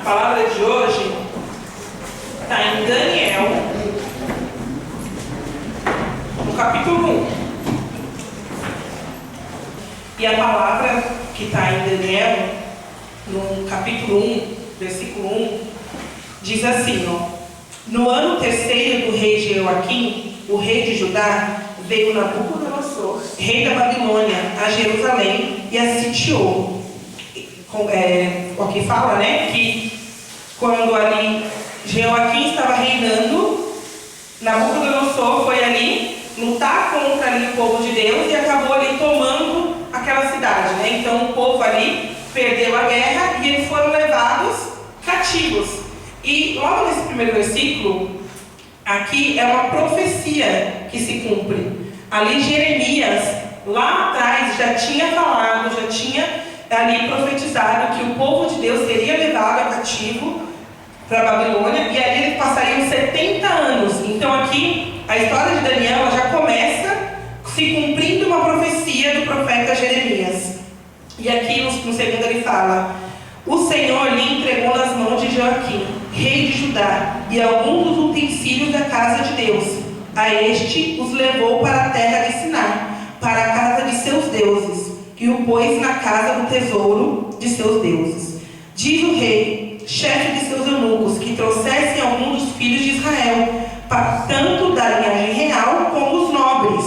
palavra de hoje está em Daniel, no capítulo 1. E a palavra que está em Daniel, no capítulo 1, versículo 1, diz assim, no ano terceiro do rei Jeoaquim, o rei de Judá, veio Nabucodonosor, rei da Babilônia, a Jerusalém e a sitiou. Aqui fala, né, que quando ali Jeoaquim estava reinando, Nabucodonosor foi ali lutar contra ali o povo de Deus e acabou ali tomando aquela cidade, né? Então o povo ali perdeu a guerra e eles foram levados cativos. E logo nesse primeiro versículo, aqui é uma profecia que se cumpre. Ali Jeremias, lá atrás, já tinha falado, já tinha ali profetizado que o povo de Deus seria levado a cativo para a Babilônia, e ali eles passariam 70 anos. Então aqui, a história de Daniel já começa se cumprindo uma profecia do profeta Jeremias. E aqui no segundo ele fala: o Senhor lhe entregou nas mãos de Joaquim, rei de Judá, e alguns dos utensílios da casa de Deus. A este os levou para a terra de Sinar, para a casa de seus deuses, e o pôs na casa do tesouro de seus deuses. Diz o rei, chefe de seus eunucos, que trouxessem algum dos filhos de Israel, tanto da linhagem real como os nobres,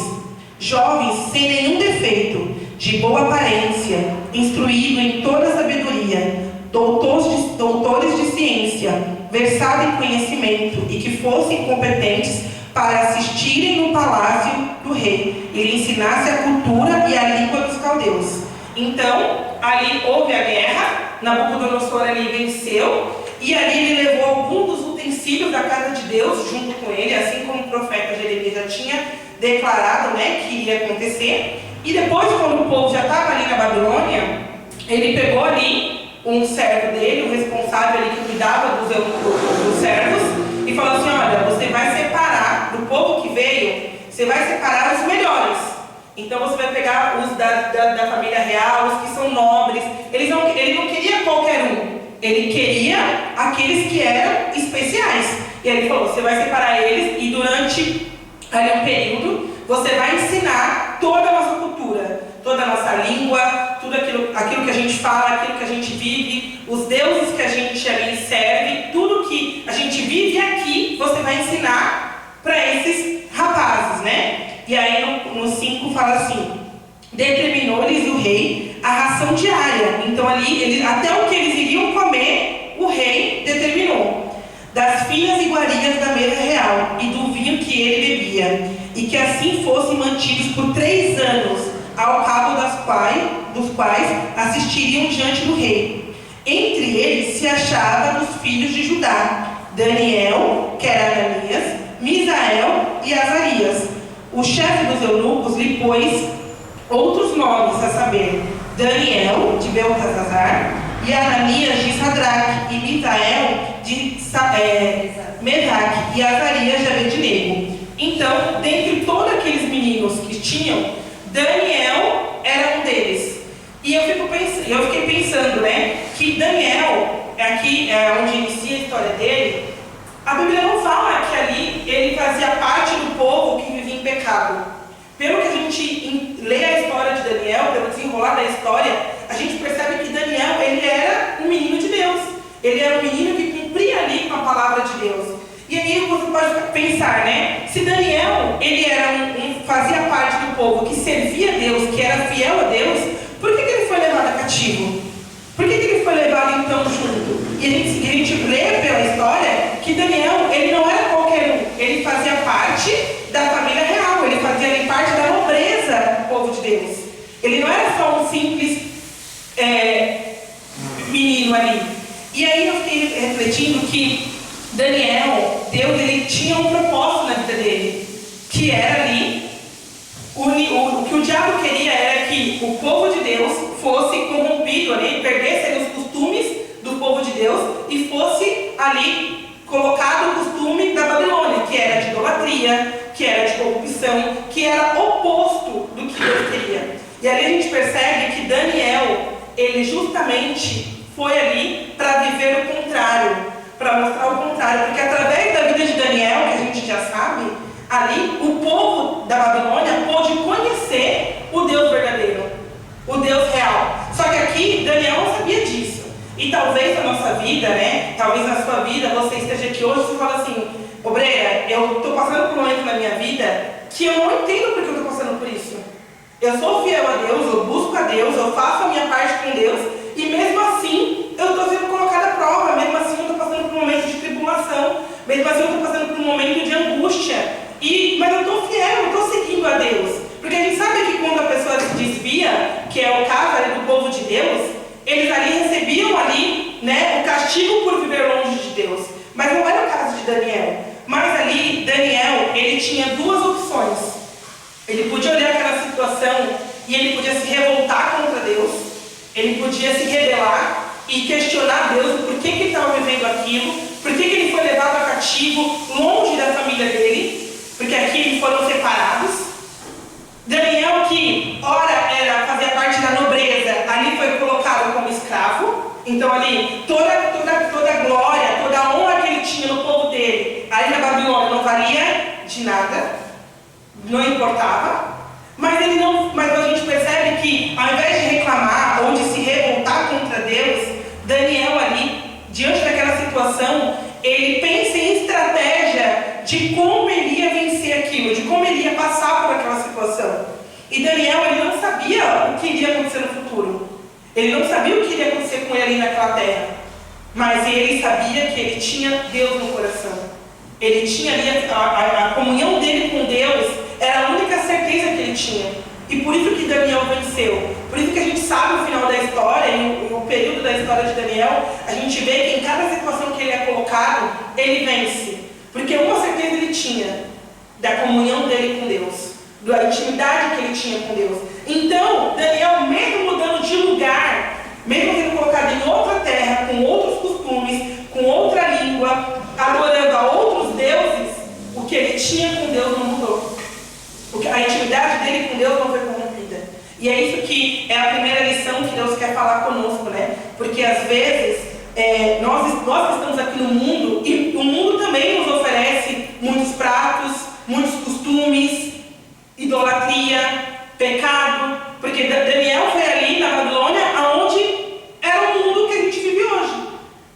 jovens sem nenhum defeito, de boa aparência, instruído em toda sabedoria, doutores de ciência, versados em conhecimento, e que fossem competentes para assistirem no palácio do rei, e lhe ensinasse a cultura e a língua dos caldeus. Então, ali houve a guerra, Nabucodonosor ali venceu, e ali ele levou algum dos utensílios da casa de Deus junto com ele, assim como o profeta Jeremias já tinha declarado, né, que iria acontecer. E depois, quando o povo já estava ali na Babilônia, ele pegou ali um servo dele, o responsável ali que cuidava dos servos, e falou assim: olha, você vai separar do povo que veio, você vai separar os melhores. Então você vai pegar os da família real, os que são nobres. Ele não queria qualquer um, ele queria aqueles que eram especiais. E aí ele falou: você vai separar eles, e durante ali um período você vai ensinar toda a nossa cultura, toda a nossa língua, tudo aquilo que a gente fala, aquilo que a gente vive, os deuses que a gente ali serve, tudo que a gente vive aqui, você vai ensinar para esses rapazes, né? E aí no 5 fala assim: determinou-lhes o rei a ração diária. Então ali, até o que eles iriam comer, o rei determinou. Das finas iguarias da mesa real e do vinho que ele bebia, e que assim fossem mantidos por 3 anos, ao cabo dos quais assistiriam diante do rei. Entre eles se achava dos filhos de Judá, Daniel, que era Ananias, Misael e Azarias. O chefe dos eunucos lhe pôs outros nomes, a saber, Daniel, de Beltesazar, e Ananias de Sadraque, e Misael de Mesaque, e Azarias de Abednego. Então, dentre todos aqueles meninos que tinham, Daniel era um deles. E eu fiquei pensando, né, que Daniel, aqui é onde inicia a história dele, a Bíblia não fala que ali ele fazia parte do povo que vivia em pecado. Pelo que a gente lê a história de Daniel, pelo desenrolar da história, a gente percebe que Daniel, ele era um menino de Deus. Ele era um menino que cumpria ali com a palavra de Deus. E aí você pode pensar, né? Se Daniel, ele era fazia parte do povo que servia a Deus, que era fiel a Deus, por que ele foi levado cativo? Por que ele foi levado então junto? E a gente lê pela história que Daniel, ele não era qualquer um. Ele fazia parte da família real, ele fazia parte da nobreza do povo de Deus. Ele não era só um simples menino ali. E aí eu fiquei refletindo que Daniel, Deus, ele tinha um propósito na vida dele, que era ali, o que o diabo queria era que o povo de Deus fosse corrompido ali, perdesse ali os costumes do povo de Deus e fosse ali colocado o costume da Babilônia, que era de idolatria, que era de corrupção, que era oposto do que Deus queria. E ali a gente percebe que Daniel, ele justamente foi ali para viver o contrário. necessário, porque através da vida de Daniel, que a gente já sabe, ali o povo da Babilônia pôde conhecer o Deus verdadeiro, o Deus real. Só que aqui Daniel não sabia disso. E talvez na nossa vida, né? Talvez na sua vida, você esteja aqui hoje e fala assim: obreira, eu estou passando por um momento na minha vida que eu não entendo porque eu estou passando por isso. Eu sou fiel a Deus, eu busco a Deus, eu faço a minha parte com Deus, e mesmo assim eu estou sendo colocado à prova, mesmo assim eu estou passando por um momento de tribulação, mesmo assim eu estou passando por um momento de angústia, mas eu estou fiel, eu estou seguindo a Deus. Porque a gente sabe que quando a pessoa se desvia, que é o caso ali do povo de Deus, eles ali recebiam ali, né, o castigo por viver longe de Deus. Mas não era o caso de Daniel. Mas ali, Daniel, ele tinha duas opções. Ele podia olhar aquela situação e ele podia se revoltar contra Deus, ele podia se rebelar e questionar Deus por que ele estava vivendo aquilo, por que ele foi levado a cativo longe da família dele, porque aqui eles foram separados. Daniel, que ora fazia parte da nobreza, ali foi colocado como escravo. Então ali, toda a glória, toda a honra que ele tinha no povo dele, ali na Babilônia não valia de nada, não importava. Mas a gente percebe que ao invés de reclamar ou de se revoltar contra Deus, Daniel ali, diante daquela situação, ele pensa em estratégia de como ele ia vencer aquilo, de como ele ia passar por aquela situação. E Daniel, ele não sabia o que iria acontecer no futuro. Ele não sabia o que iria acontecer com ele ali naquela terra. Mas ele sabia que ele tinha Deus no coração. Ele tinha ali a comunhão dele com Deus, era a única certeza que ele tinha. E por isso que Daniel venceu. Por isso que a gente sabe o final da história, e o período da história de Daniel, a gente vê que em cada situação que ele é colocado, ele vence. Porque uma certeza ele tinha, da comunhão dele com Deus, da intimidade que ele tinha com Deus. Então, Daniel, mesmo mudando de lugar, mesmo sendo colocado em outra terra, com outros costumes, com outra língua, adorando a outros deuses, o que ele tinha com Deus não mudou. A intimidade dele com Deus não foi corrompida. E é isso que é a primeira lição que Deus quer falar conosco, né? Porque às vezes nós que estamos aqui no mundo, e o mundo também nos oferece muitos pratos, muitos costumes, idolatria, pecado. Porque Daniel foi ali na Babilônia, aonde era o mundo que a gente vive hoje.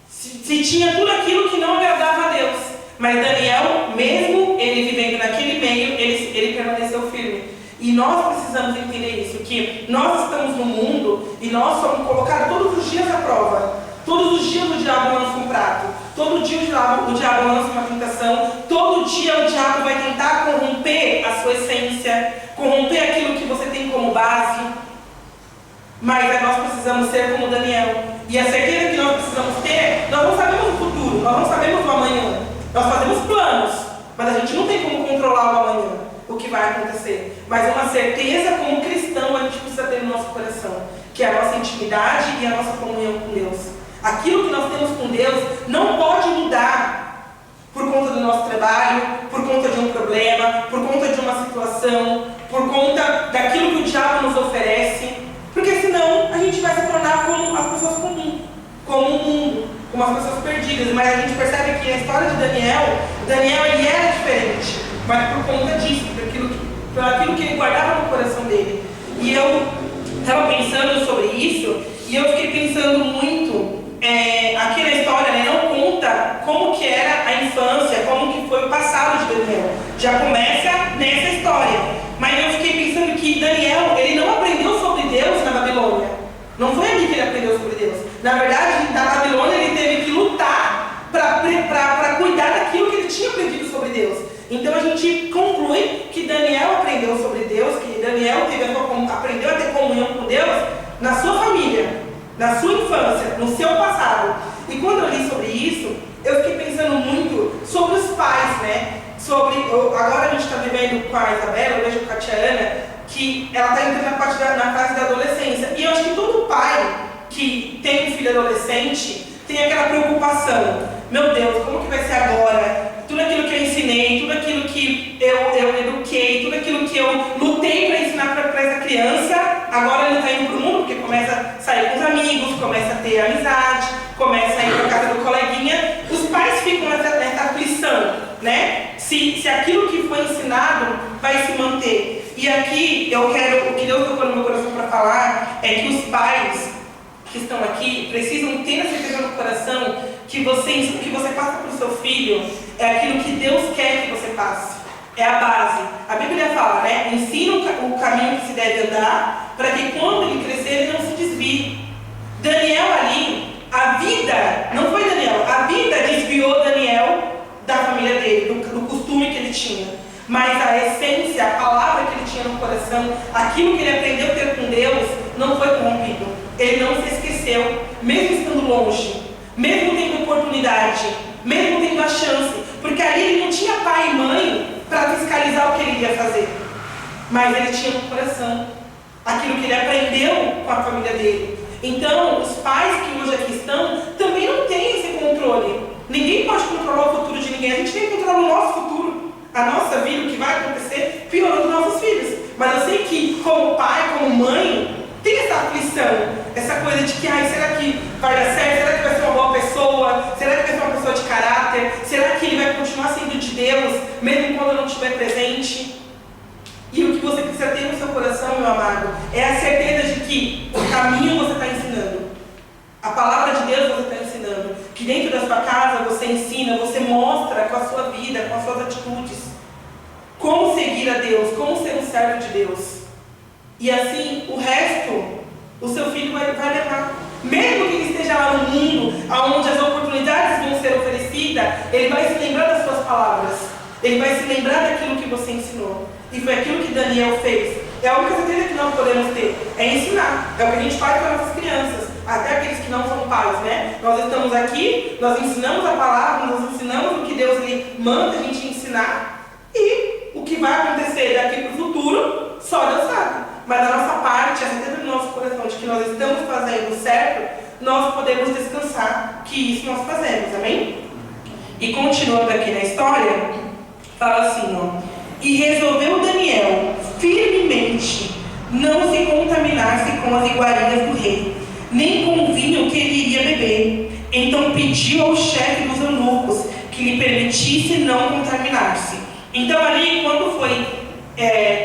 Se tinha tudo aquilo que não agradava a Deus. Mas Daniel, mesmo ele vivendo naquele meio, ele permaneceu firme. E nós precisamos entender isso, que nós estamos no mundo e nós somos colocados todos os dias à prova. Todos os dias o diabo lança um prato. Todo dia o diabo lança uma tentação. Todo dia o diabo vai tentar corromper a sua essência, corromper aquilo que você tem como base. Mas nós precisamos ser como Daniel. E a certeza que nós precisamos ter, nós não sabemos o futuro, nós não sabemos o amanhã. Nós fazemos planos, mas a gente não tem como controlar o amanhã, o que vai acontecer. Mas uma certeza como cristão a gente precisa ter no nosso coração, que é a nossa intimidade e a nossa comunhão com Deus. Aquilo que nós temos com Deus não pode mudar por conta do nosso trabalho, por conta de um problema, por conta de uma situação, por conta daquilo que o diabo nos oferece, porque senão a gente vai se tornar como as pessoas comuns, como o mundo, como as pessoas perdidas. Mas a gente percebe que na história de Daniel ele era diferente, mas por conta disso, por aquilo que ele guardava no coração dele. E eu estava pensando sobre isso, e eu fiquei pensando muito, aqui na história, né, não conta como que era a infância, como que foi o passado de Daniel. Já começa nessa história. Mas eu fiquei pensando que Daniel, ele não aprendeu sobre Deus na Babilônia. Não foi ali que ele aprendeu sobre Deus. Na verdade, na Babilônia ele teve que lutar para cuidar daquilo que ele tinha aprendido sobre Deus. Então a gente conclui que Daniel aprendeu sobre Deus, que Daniel aprendeu a ter comunhão com Deus na sua família, na sua infância, no seu passado. E quando eu li sobre isso, eu fiquei pensando muito sobre os pais, né? Agora a gente está vivendo com a Isabela, eu vejo com a Tiana, que ela está entrando na fase da adolescência. E eu acho que todo pai que tem um filho adolescente tem aquela preocupação. Meu Deus, como que vai ser agora? Tudo aquilo que eu ensinei, tudo aquilo que eu eduquei, tudo aquilo que eu lutei para ensinar para essa criança, agora ele está indo para o mundo, porque começa a sair com os amigos, começa a ter amizade, começa a ir para a casa do coleguinha. Os pais ficam nessa foi ensinado vai se manter. E aqui o que Deus tocou no meu coração para falar é que os pais que estão aqui precisam ter a certeza no coração que o que você passa para o seu filho é aquilo que Deus quer que você passe. É a base. A Bíblia fala, né? Ensina o caminho que se deve andar para que quando ele crescer ele não se desvie. Daniel ali, a vida, não foi Daniel, a vida desviou Daniel da família dele, do costume que ele tinha. Mas a essência, a palavra que ele tinha no coração, aquilo que ele aprendeu a ter com Deus, não foi corrompido. Ele não se esqueceu, mesmo estando longe, mesmo tendo oportunidade, mesmo tendo a chance, porque ali ele não tinha pai e mãe para fiscalizar o que ele ia fazer. Mas ele tinha no coração aquilo que ele aprendeu com a família dele. Então, os pais que hoje aqui estão também não têm esse controle. Ninguém pode controlar o futuro de ninguém. A gente tem que controlar o nosso futuro, a nossa vida, o que vai acontecer, piorando os nossos filhos. Mas eu sei que, como pai, como mãe, tem essa aflição, essa coisa de que, será que vai dar certo? Será que vai ser uma boa pessoa? Será que vai ser uma pessoa de caráter? Será que ele vai continuar sendo de Deus, mesmo quando eu não estiver presente? E o que você precisa ter no seu coração, meu amado, é a certeza de que o caminho você está ensinando. A palavra de Deus você está ensinando. Que dentro da sua casa você ensina, você mostra com a sua vida, com as suas atitudes, como seguir a Deus, como ser um servo de Deus. E assim, o resto, o seu filho vai levar. Mesmo que ele esteja lá no mundo, onde as oportunidades vão ser oferecidas, ele vai se lembrar das suas palavras. Ele vai se lembrar daquilo que você ensinou. E foi aquilo que Daniel fez. É a única certeza que nós podemos ter, é ensinar. É o que a gente faz com as nossas crianças, até aqueles que não são pais, né? Nós estamos aqui, nós ensinamos a palavra, nós ensinamos o que Deus lhe manda a gente ensinar. E o que vai acontecer daqui para o futuro, só Deus sabe. Mas a nossa parte, a certeza do nosso coração de que nós estamos fazendo certo, nós podemos descansar que isso nós fazemos, amém? E continuando aqui na história, fala assim, e resolveu Daniel firmemente não se contaminasse com as iguarias do rei, nem com o vinho que ele iria beber. Então pediu ao chefe dos eunucos que lhe permitisse não contaminar-se. Então ali, quando foi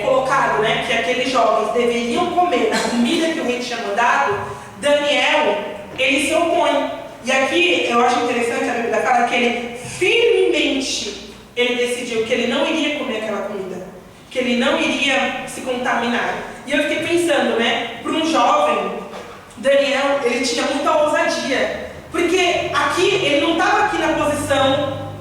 colocado, né, que aqueles jovens deveriam comer a comida que o rei tinha mandado, Daniel, ele se opõe. E aqui eu acho interessante a Bíblia fala que ele firmemente decidiu que ele não iria comer aquela comida, que ele não iria se contaminar. E eu fiquei pensando, né, para um jovem, Daniel, ele tinha muita ousadia, porque aqui ele não estava aqui na posição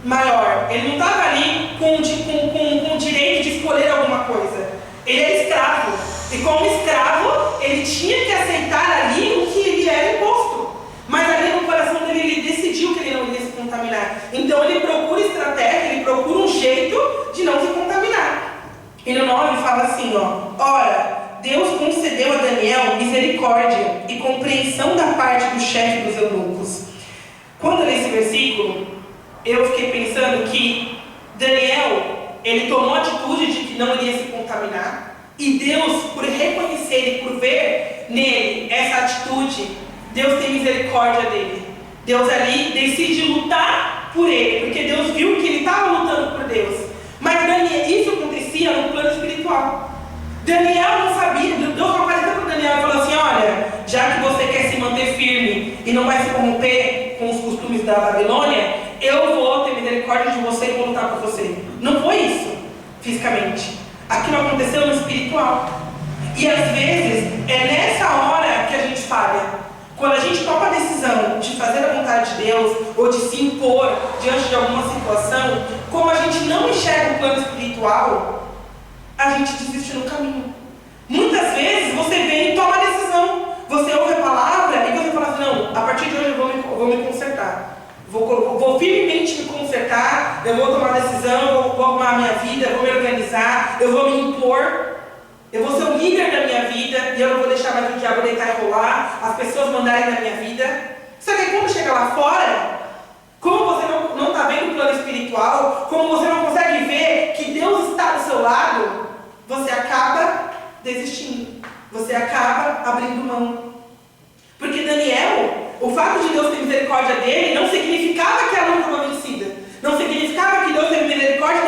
maior, ele não estava ali com o direito de escolher alguma coisa. Ele era escravo, e como escravo ele tinha que aceitar ali o que lhe era imposto, mas ali no coração dele ele decidiu que ele não iria se contaminar. Então ele procura estratégia, ele procura um jeito de não se contaminar. E no 9 fala assim, ora, Deus concedeu a Daniel misericórdia e compreensão da parte do chefe dos eunucos. Quando eu li esse versículo, eu fiquei pensando que Daniel, ele tomou a atitude de que não iria se contaminar, e Deus, por reconhecer e por ver nele essa atitude, Deus tem misericórdia dele. Deus ali decide lutar por ele, porque Deus viu que ele estava lutando por Deus. Mas Daniel, isso acontecia no plano espiritual. Daniel não sabia, Deus apareceu para Daniel e falou assim, olha, já que você quer se manter firme e não vai se corromper com os costumes da Babilônia, eu vou ter misericórdia de você e vou lutar por você. Não foi isso, fisicamente. Aquilo aconteceu no espiritual. E às vezes, é nessa hora que a gente falha. Quando a gente toma a decisão de fazer a vontade de Deus, ou de se impor diante de alguma situação, como a gente não enxerga o plano espiritual, a gente desiste no caminho. Muitas vezes você vem e toma a decisão. Você ouve a palavra e você fala assim, não, a partir de hoje eu vou me consertar. Vou firmemente me consertar, eu vou tomar decisão, vou arrumar a minha vida, eu vou me organizar, eu vou me impor, eu vou ser o líder da minha vida e eu não vou deixar mais o diabo deitar e rolar, as pessoas mandarem na minha vida. Só que quando chega lá fora, como você não está vendo o plano espiritual, como você não consegue ver que Deus está do seu lado, você acaba desistindo, você acaba abrindo mão. Porque Daniel, o fato de Deus ter misericórdia dele não significava que a luta estava vencida. Não significava que Deus teve misericórdia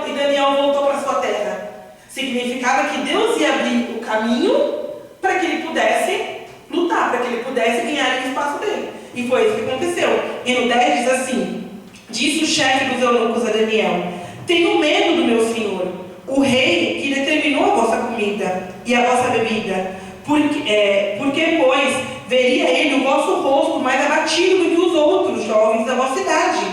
e Daniel voltou para sua terra. Significava que Deus ia abrir o caminho para que ele pudesse lutar, para que ele pudesse ganhar o espaço dele. E foi isso que aconteceu. E no 10 diz assim: disse o chefe dos eunucos a Daniel: tenho medo do meu senhor, o rei que determinou a vossa comida e a vossa bebida, porque pois veria ele o vosso rosto mais abatido do que os outros jovens da vossa idade.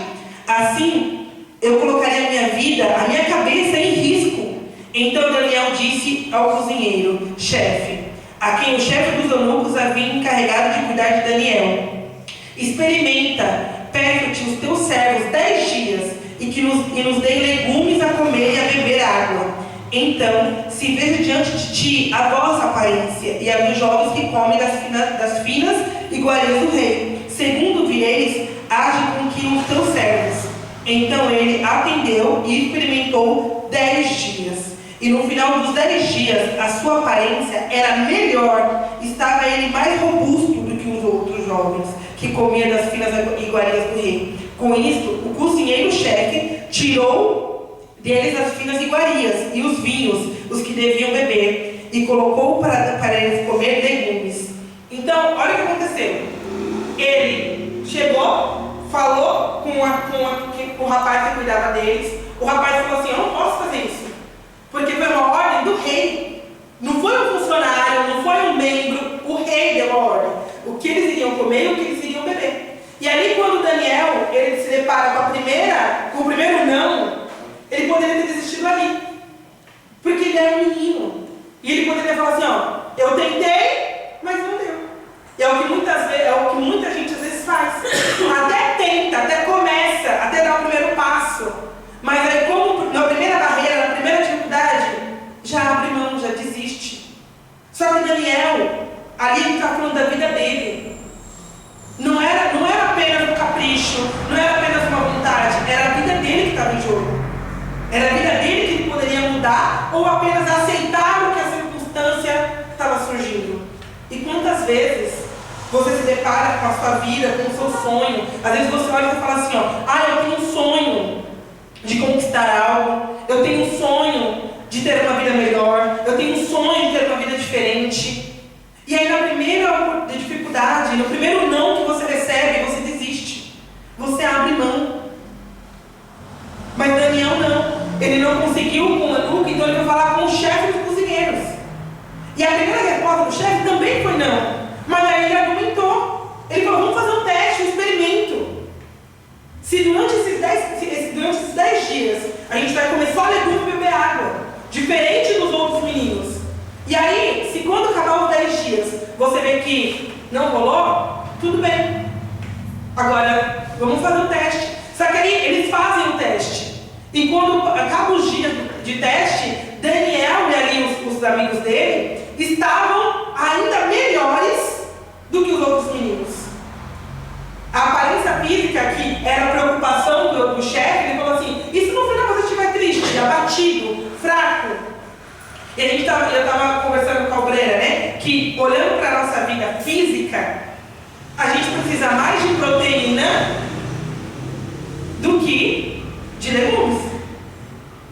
Assim eu colocaria a minha vida, a minha cabeça em risco. Então Daniel disse ao cozinheiro chefe, a quem o chefe dos eunucos havia encarregado de cuidar de Daniel: experimenta, peço-te os teus servos 10 dias, e nos dê legumes a comer e a beber água. Então se veja diante de ti a vossa aparência e a dos jovens que comem das finas iguarias do rei. Segundo vieis, age com que os teus servos. Então ele atendeu e experimentou 10 dias. E no final dos 10 dias, a sua aparência era melhor, estava ele mais robusto do que os outros jovens, que comiam das finas iguarias do rei. Com isto, o cozinheiro-chefe tirou deles as finas iguarias e os vinhos, os que deviam beber, e colocou para eles comer legumes. Então, olha o que aconteceu. Ele chegou, falou com o rapaz que cuidava deles. O rapaz falou assim: eu não posso fazer isso, porque foi uma ordem do rei. Não foi um funcionário, não foi um membro, o rei deu a ordem. O que eles iriam comer e o que eles iriam beber. E ali, quando Daniel ele se depara com o primeiro não, ele poderia ter desistido ali, porque ele era um menino. E ele poderia falar assim: ó, eu tentei, mas não deu. E é o que muita gente às vezes faz. Até tenta, até começa, até dá o primeiro passo. Mas aí, como na primeira barreira, na primeira dificuldade, já abre mão, já desiste. Só que Daniel, ali ele está falando da vida dele. Não era apenas um capricho, não era apenas uma vontade, era a vida dele que estava em jogo. Era a vida dele que ele poderia mudar ou apenas aceitar o que a circunstância estava surgindo. E quantas vezes você se depara com a sua vida, com o seu sonho? Às vezes você olha e fala assim: ó, eu tenho um sonho de conquistar algo, eu tenho um sonho de ter uma vida melhor, eu tenho um sonho de ter uma vida diferente. E aí na primeira dificuldade, no primeiro não que você recebe, você desiste, você abre mão. Mas Daniel não, ele não conseguiu com o eunuco, então ele foi falar com o chefe dos cozinheiros. E a primeira resposta do chefe também foi não, mas aí ele argumentou, ele falou: vamos fazer um teste, um experimento. Se durante esses 10 dias a gente vai comer só legume e beber água, diferente dos outros meninos, e aí, se quando acabar os 10 dias você vê que não rolou, tudo bem. Agora, vamos fazer um teste. Só que aí eles fazem o teste. E quando acabam os dias de teste, Daniel e ali os amigos dele estavam ainda melhores do que os outros meninos. A aparência física, que era a preocupação do chefe, ele falou assim: e se no final você estiver triste, abatido, fraco? E eu estava conversando com a Obreira, né? Que olhando para a nossa vida física, a gente precisa mais de proteína do que de legumes.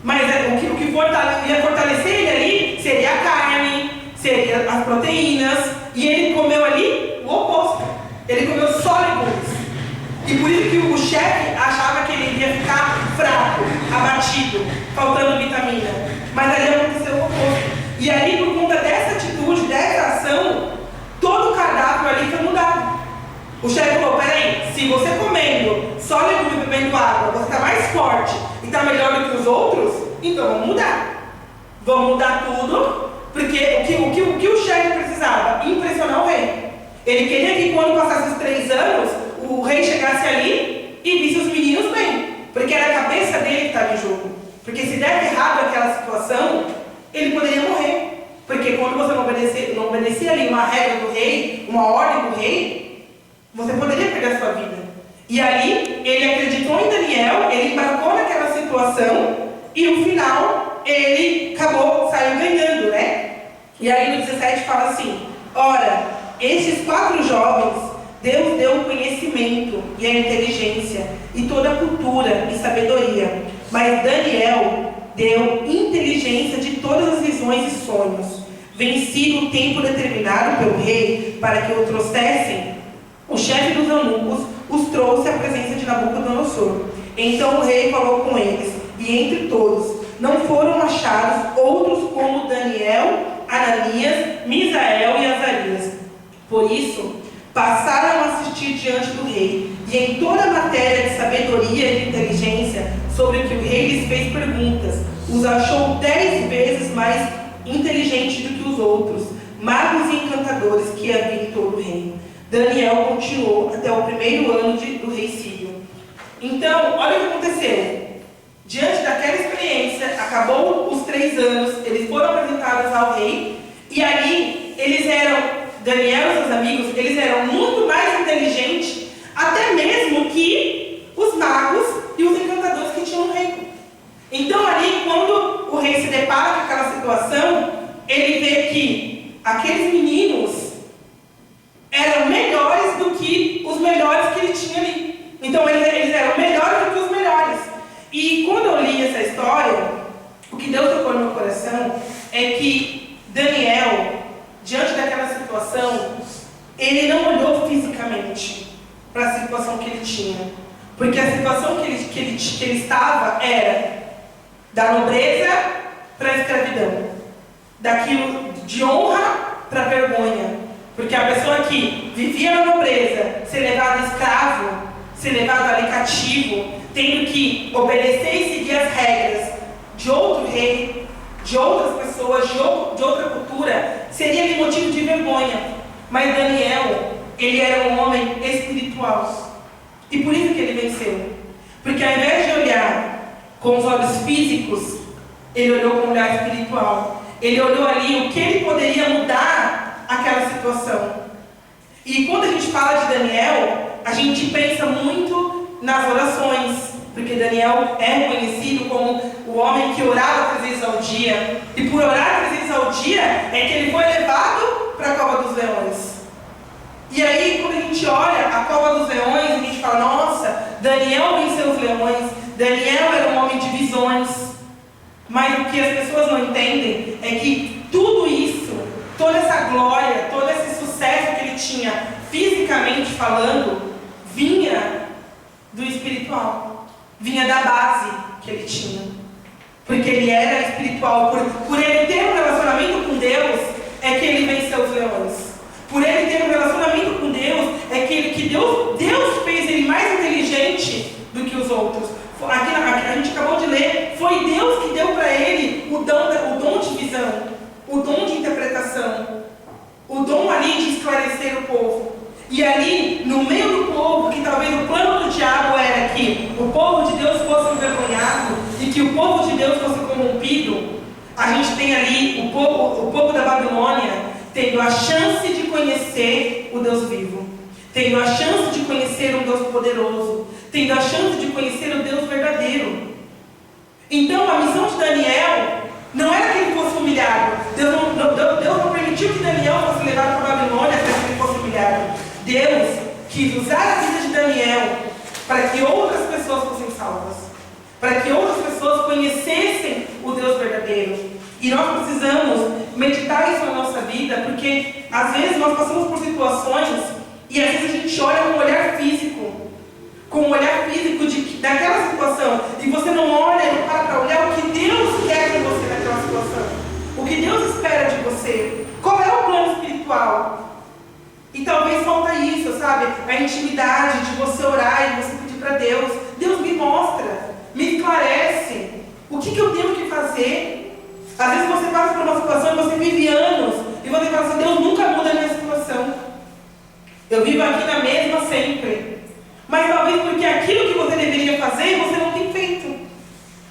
Mas o que ia fortalecer ele ali seria a carne, seria as proteínas. E ele comeu ali o oposto. Ele comeu só legumes. E por isso que o chefe achava que ele iria ficar fraco, abatido, faltando vitamina. Mas ali aconteceu o oposto. E ali, por conta dessa atitude, dessa ação, todo o cardápio ali foi mudado. O chefe falou: peraí, se você comendo só legume e bebendo água, você está mais forte e está melhor do que os outros, então vamos mudar. Vamos mudar tudo, porque o que o chefe precisava? Impressionar o rei. Ele queria que quando passasse os 3 anos, o rei chegasse ali e visse os meninos bem, porque era a cabeça dele que estava em jogo. Porque se der errado aquela situação, ele poderia morrer. Porque quando você não obedecia ali uma regra do rei, uma ordem do rei, você poderia perder a sua vida. E ali, ele acreditou em Daniel, ele embarcou naquela situação, e no final, ele saiu ganhando, né? E aí no 17 fala assim: ora, estes 4 jovens Deus deu o conhecimento e a inteligência, e toda a cultura e sabedoria. Mas Daniel deu inteligência de todas as visões e sonhos. Vencido o tempo determinado pelo rei para que o trouxessem, o chefe dos eunucos os trouxe à presença de Nabucodonosor. Então o rei falou com eles, e entre todos não foram achados outros como Daniel, Ananias, Misael e Azarias. Por isso, passaram a assistir diante do rei, e em toda a matéria de sabedoria e de inteligência, sobre o que o rei lhes fez perguntas, os achou 10 vezes mais inteligentes do que os outros, magos e encantadores que havia em todo o reino. Daniel continuou até o primeiro ano do rei Sírio. Então, olha o que aconteceu. Diante daquela experiência, acabou os 3 anos, eles foram apresentados ao rei, e aí eles eram, Daniel e seus amigos, eles eram muito mais inteligentes, até mesmo que os magos e os encantadores que tinham no reino. Então ali, quando o rei se depara com aquela situação, ele vê que aqueles meninos eram melhores do que os melhores que ele tinha ali. Então eles eram melhores do que os melhores. E quando eu li essa história, o que Deus tocou no meu coração é que Daniel, diante daquela situação, ele não olhou fisicamente para a situação que ele tinha. Porque a situação que ele estava era da nobreza para a escravidão, daquilo de honra para a vergonha. Porque a pessoa que vivia na nobreza, ser levado escravo, ser levado ali cativo, tendo que obedecer e seguir as regras de outro rei, de outras pessoas, de outra cultura, seria ali motivo de vergonha. Mas Daniel, ele era um homem espiritual. E por isso que ele venceu. Porque ao invés de olhar com os olhos físicos, ele olhou com o olhar espiritual. Ele olhou ali o que ele poderia mudar aquela situação. E quando a gente fala de Daniel, a gente pensa muito nas orações, porque Daniel é reconhecido como o homem que orava 3 vezes ao dia. E por orar 3 vezes ao dia, é que ele foi levado para a cova dos leões. E aí, quando a gente olha a cova dos leões, a gente fala, nossa, Daniel venceu os leões, Daniel era um homem de visões. Mas o que as pessoas não entendem é que tudo isso, toda essa glória, todo esse sucesso que ele tinha, fisicamente falando, vinha do espiritual, vinha da base que ele tinha. Porque ele era espiritual, por ele ter um relacionamento com Deus, é que ele venceu os leões. Por ele ter um relacionamento com Deus, é que Deus fez ele mais inteligente do que os outros. Aqui a gente acabou de ler, foi Deus que deu para ele o dom de visão, o dom de interpretação, o dom ali de esclarecer o povo. E ali, no meio do povo, que talvez o plano do diabo era que o povo de Deus fosse envergonhado e que o povo de Deus fosse corrompido, a gente tem ali o povo da Babilônia tendo a chance de conhecer o Deus vivo, tendo a chance de conhecer um Deus poderoso, tendo a chance de conhecer o Deus verdadeiro. Então a missão de Daniel não era que ele fosse humilhado. Deus não permitiu que Daniel fosse levado para a Babilônia para que ele fosse humilhado. Deus quis usar a vida de Daniel para que outras pessoas fossem salvas, para que outras pessoas conhecessem o Deus verdadeiro. E nós precisamos meditar isso na nossa vida, porque às vezes nós passamos por situações e às vezes a gente olha com um olhar físico, daquela situação, e você não olha, não para olhar o que Deus quer de você naquela situação, o que Deus espera de você, qual é o plano espiritual. E talvez falta isso, sabe? A intimidade de você orar e você pedir para Deus, Deus me mostra, me esclarece, o que eu tenho que fazer. Às vezes você passa por uma situação e você vive anos, e você fala assim, Deus nunca muda a minha situação. Eu vivo aqui na mesma sempre. Mas talvez porque aquilo que você deveria fazer, você não tem feito.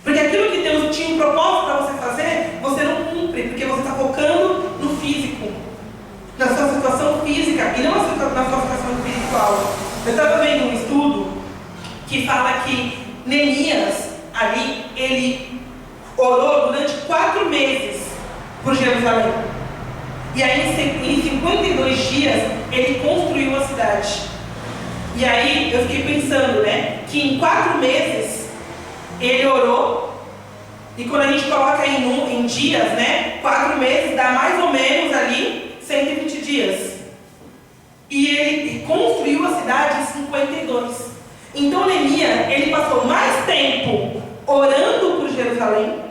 Porque aquilo que Deus tinha um propósito para você fazer, você não cumpre, porque você está focando no físico, na sua situação física, e não na sua situação espiritual. Eu estava vendo um estudo que fala que Neemias, ali, ele orou durante 4 meses por Jerusalém. E aí, em 52 dias, ele construiu a cidade. E aí eu fiquei pensando, né, que em 4 meses ele orou. E quando a gente coloca em dias, né, 4 meses dá mais ou menos ali 120 dias. E ele construiu a cidade em 52. Então Neemias, ele passou mais tempo orando por Jerusalém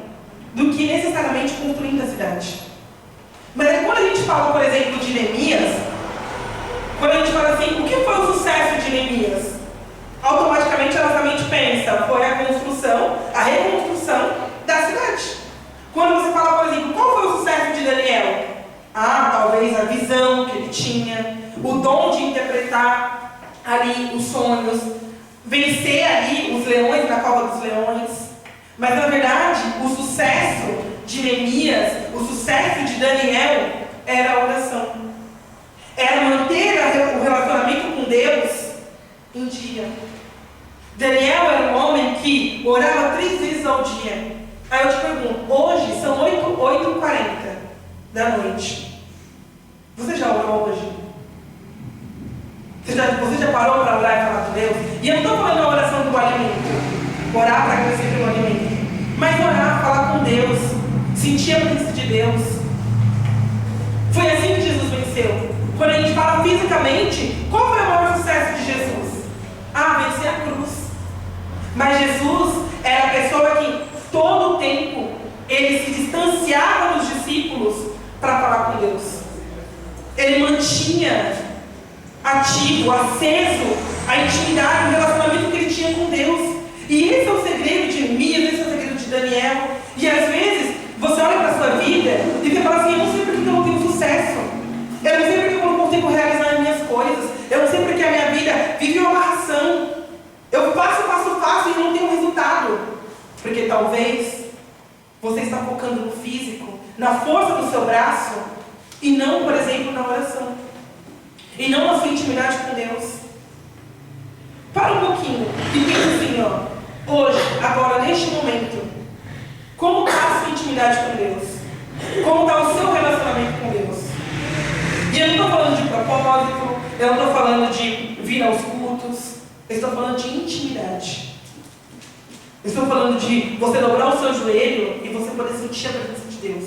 do que necessariamente construindo a cidade. Mas aí, quando a gente fala, por exemplo, de Neemias, quando a gente fala assim, o que foi o sucesso de Neemias? Automaticamente a nossa mente pensa, foi a construção, a reconstrução da cidade. Quando você fala, por exemplo, qual foi o sucesso de Daniel? Talvez a visão que ele tinha, o dom de interpretar ali os sonhos, vencer ali os leões na cova dos leões. Mas na verdade, o sucesso de Neemias, o sucesso de Daniel era a oração. Era manter o relacionamento com Deus em dia. Daniel era um homem que orava 3 vezes ao dia. Aí eu te pergunto, hoje são 8h40 da noite. Você já orou hoje? Você já parou para orar e falar com Deus? E eu não estou falando da oração do alimento, orar para agradecer pelo alimento, mas orar, falar com Deus, sentir a presença de Deus. Foi assim que Jesus venceu. Quando a gente fala fisicamente, qual foi o maior sucesso de Jesus? Vencer a cruz. Mas Jesus era a pessoa que todo o tempo ele se distanciava dos discípulos para falar com Deus. Ele mantinha ativo, aceso a intimidade, o relacionamento que ele tinha com Deus. E esse é o segredo de Neemias, esse é o segredo de Daniel. E às vezes você olha para a sua vida e você fala assim, eu não sei porque eu não tenho sucesso, eu não sei porque eu não consigo realizar as minhas coisas, eu não sei porque a minha vida vive uma amarração, eu faço e não tenho resultado. Porque talvez você está focando no físico, na força do seu braço, e não, por exemplo, na oração. E não na sua intimidade com Deus. Para um pouquinho e pensa assim, hoje, agora, neste momento, como está a sua intimidade com Deus? Como está o seu relacionamento com Deus? E eu não estou falando de propósito, eu não estou falando de vir aos cultos, eu estou falando de intimidade. Eu estou falando de você dobrar o seu joelho e você poder sentir a presença de Deus.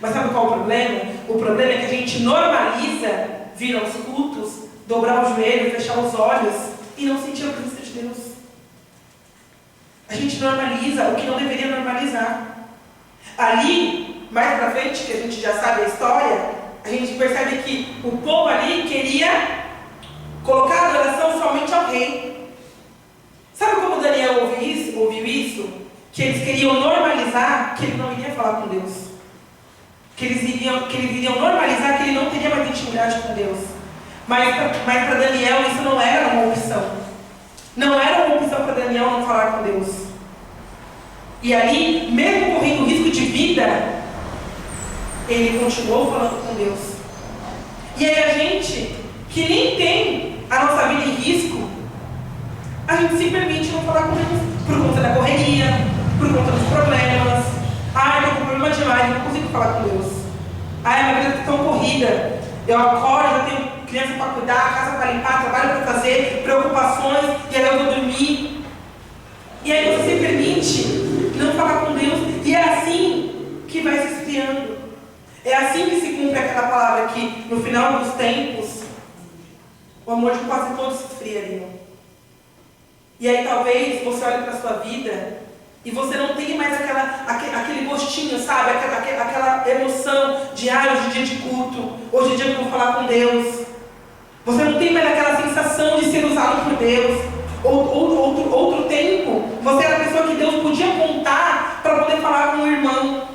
Mas sabe qual é o problema? O problema é que a gente normaliza vir aos cultos, dobrar o joelho, fechar os olhos e não sentir a presença de Deus. A gente normaliza o que não deveria normalizar. Ali, mais pra frente, que a gente já sabe a história, a gente percebe que o povo ali queria colocar a adoração somente ao rei. Sabe como Daniel ouviu isso? Que eles queriam normalizar que ele não iria falar com Deus. Que eles iriam normalizar que ele não teria mais intimidade com Deus. Mas para Daniel isso não era uma opção. Não era uma opção para Daniel não falar com Deus. E aí, mesmo correndo risco de vida, ele continuou falando com Deus. E aí a gente, que nem tem a nossa vida em risco, a gente se permite não falar com Deus. Por conta da correria, por conta dos problemas. Eu estou com problema demais, eu não consigo falar com Deus. Minha vida está tão corrida. Eu acordo, eu tenho criança para cuidar, casa para limpar, trabalho para fazer, preocupações, e aí eu vou dormir. E aí você se permite não falar com Deus. E é assim que vai se esfriando. É assim que se cumpre aquela palavra que no final dos tempos o amor de quase todos se esfriariam. E aí talvez você olhe para a sua vida e você não tenha mais aquele gostinho, sabe? Aquela emoção de hoje é dia de culto, hoje é dia que eu vou falar com Deus. Você não tem mais aquela sensação de ser usado por Deus. Outro tempo, você era a pessoa que Deus podia contar para poder falar com o irmão.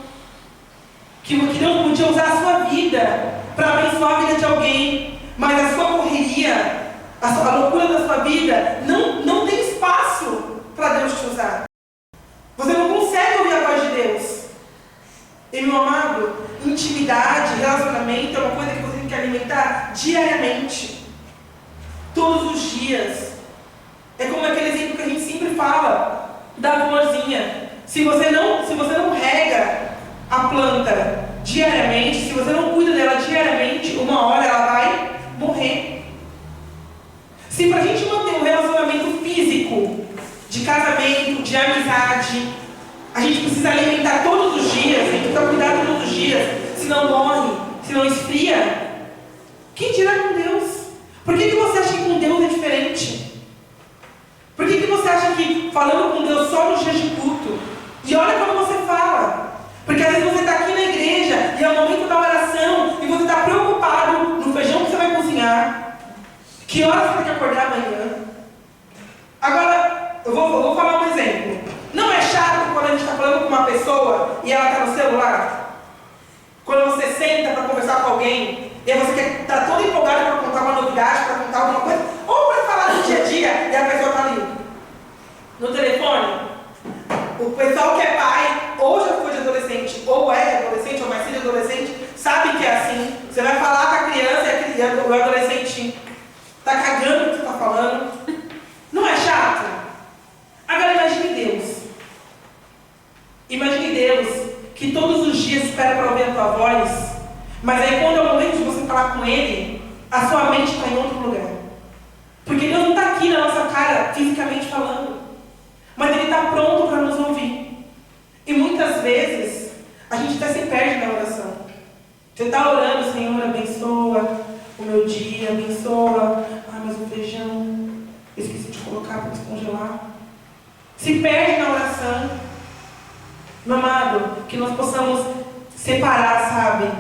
Que Deus podia usar a sua vida para abençoar a vida de alguém. Mas a sua correria, a loucura da sua vida, não tem espaço para Deus te usar. Você não consegue ouvir a voz de Deus. E meu amado, intimidade, relacionamento é uma coisa que você tem que alimentar diariamente. Todos os dias. É como aquele exemplo que a gente sempre fala da florzinha. Se você não rega a planta diariamente, se você não cuida dela diariamente, uma hora ela vai morrer. Se para a gente manter um relacionamento físico, de casamento, de amizade, a gente precisa alimentar todos os dias, a gente precisa cuidar todos os dias, senão morre, senão esfria, quem dirá com Deus? Por que você acha que com Deus é diferente? Por que você acha que falando com Deus só nos dias de culto? E olha como você fala. Porque às vezes você está aqui na igreja e é o momento da oração e você está preocupado no feijão que você vai cozinhar. Que horas você tem que acordar amanhã? Agora, eu vou falar um exemplo. Não é chato quando a gente está falando com uma pessoa e ela está no celular? Quando você senta para conversar com alguém e aí você quer estar todo empolgado para contar uma novidade, para contar alguma coisa, ou para falar do dia a dia e a pessoa está ali no telefone. O pessoal que é pai, ou já foi de adolescente, ou é adolescente, ou vai ser de adolescente, sabe que é assim. Você vai falar com a criança e o adolescente está cagando o que você está falando. Não é chato? Agora imagine Deus. Imagine Deus que todos os dias espera para ouvir a tua voz, mas aí quando é o momento de você falar com Ele, a sua mente está em outro lugar. Porque Deus não está aqui na nossa cara, fisicamente falando, mas Ele está pronto para nos ouvir. E muitas vezes, a gente até se perde na oração. Você está orando, Senhor, abençoa o meu dia, abençoa, mas o feijão, eu esqueci de colocar para descongelar. Se perde na oração. Meu amado, que nós possamos separar, sabe?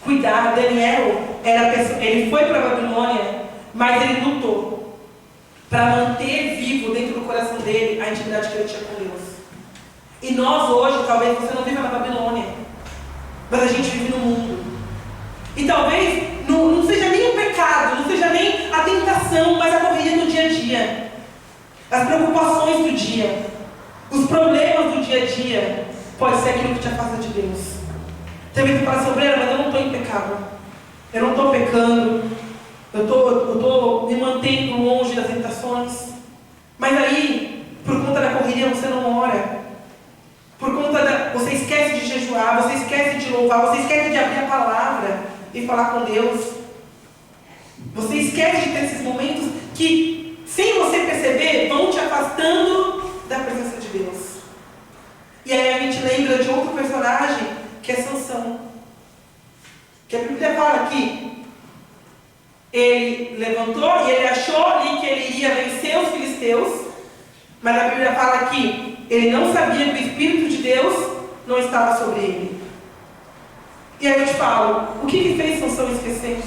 Cuidar. Daniel, ele foi para a Babilônia, mas ele lutou para manter vivo dentro do coração dele a intimidade que ele tinha com Deus. E nós hoje, talvez você não viva na Babilônia, mas a gente vive no mundo. E talvez não seja nem o pecado, não seja nem a tentação, mas a correria do dia a dia. As preocupações do dia, os problemas do dia a dia, pode ser aquilo que te afasta de Deus. Tem vezes que fala assim, obreiro, mas eu não estou em pecado. Eu não estou pecando. Eu estou me mantendo longe das tentações. Mas aí, por conta da correria, você não ora. Você esquece de jejuar, você esquece de louvar, você esquece de abrir a palavra e falar com Deus. Você esquece de ter esses momentos que, sem você perceber, vão te afastando da presença de Deus. E aí a gente lembra de outro personagem, que é Sansão. Que a Bíblia fala que ele levantou e ele achou ali que ele iria vencer os filisteus, mas a Bíblia fala que ele não sabia que o Espírito de Deus não estava sobre ele. E aí eu te falo, o que fez Sansão esquecer?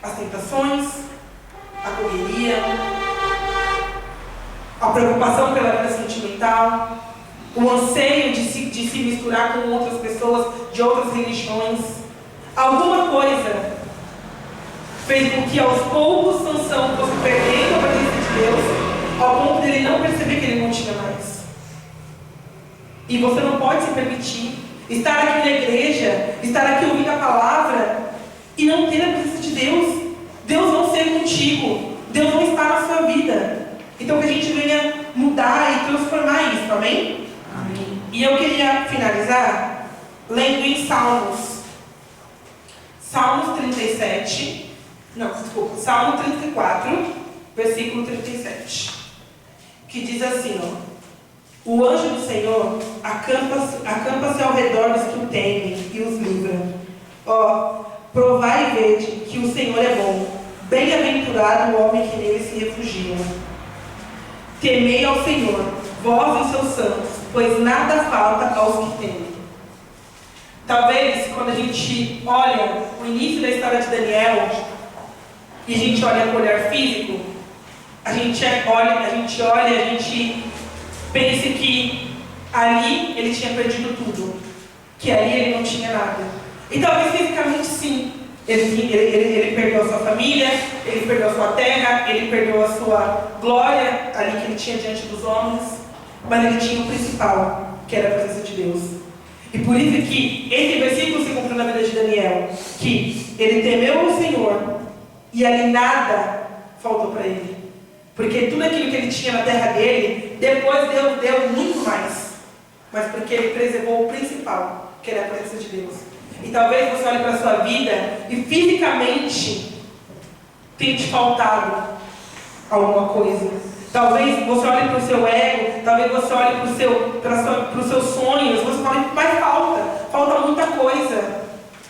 As tentações, a correria, a preocupação pela vida sentimental, o anseio de se misturar com outras pessoas de outras religiões. Alguma coisa fez com que aos poucos Sansão fosse perdendo a presença de Deus, ao ponto dele não perceber que ele não tinha mais. E você não pode se permitir estar aqui na igreja, estar aqui ouvindo a palavra e não ter a presença de Deus. Deus não ser contigo, Deus não está na sua vida. Então que a gente venha mudar e transformar isso, amém? Amém. E eu queria finalizar lendo em Salmos 34, versículo 37, que diz assim, ó: o anjo do Senhor acampa-se ao redor dos que o temem e os livra. Ó, provai e vede que o Senhor é bom, bem-aventurado o homem que nele se refugia. Temei ao Senhor, vós e os seus santos, pois nada falta aos que temem. Talvez, quando a gente olha o início da história de Daniel, e a gente olha com o olhar físico, a gente pensa que ali ele tinha perdido tudo, que ali ele não tinha nada. E talvez fisicamente sim, ele perdeu a sua família, ele perdeu a sua terra, ele perdeu a sua glória ali que ele tinha diante dos homens, mas ele tinha o principal, que era a presença de Deus. E por isso que esse versículo se cumpriu na vida de Daniel, que ele temeu o Senhor e ali nada faltou para ele. Porque tudo aquilo que ele tinha na terra dele, depois Deus deu muito mais. Mas porque ele preservou o principal, que era a presença de Deus. E talvez você olhe para a sua vida e fisicamente tem te faltado alguma coisa. Talvez você olhe para o seu ego, talvez você olhe para os seus sonhos, você fale, mas falta muita coisa.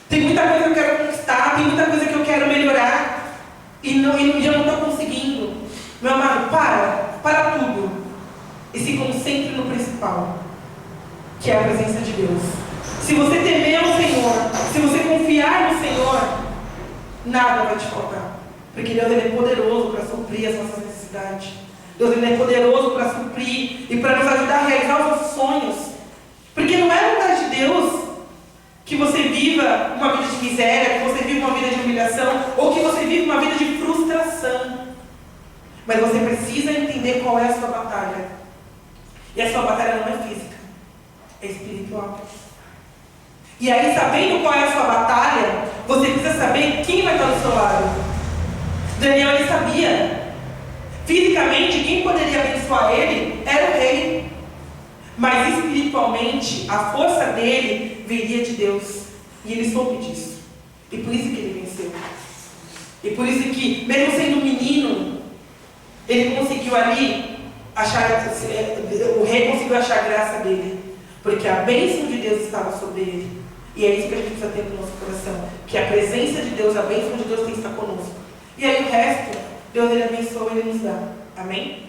Tem muita coisa que eu quero conquistar, tem muita coisa que eu quero melhorar, e eu não estou conseguindo. Meu amado, para tudo, e se concentre no principal, que é a presença de Deus. Se você temer ao Senhor, se você confiar no Senhor, nada vai te faltar. Porque Deus ele é poderoso para suprir as nossas necessidades. Deus ele é poderoso para suprir e para nos ajudar a realizar os nossos sonhos. Porque não é vontade de Deus que você viva uma vida de miséria, que você viva uma vida de humilhação, ou que você viva uma vida de frustração. Mas você precisa entender qual é a sua batalha. E a sua batalha não é física, é espiritual. E aí, sabendo qual é a sua batalha, você precisa saber quem vai estar do seu lado. Daniel, ele sabia. Fisicamente, quem poderia abençoar ele era o rei. Mas espiritualmente, a força dele viria de Deus. E ele soube disso. E por isso que ele venceu. E por isso que, mesmo sendo um menino, ele conseguiu ali o rei conseguiu achar a graça dele. Porque a bênção de Deus estava sobre ele. E é isso que a gente precisa ter no nosso coração. Que a presença de Deus, a bênção de Deus tem que estar conosco. E aí o resto, Deus ele abençoa e ele nos dá. Amém?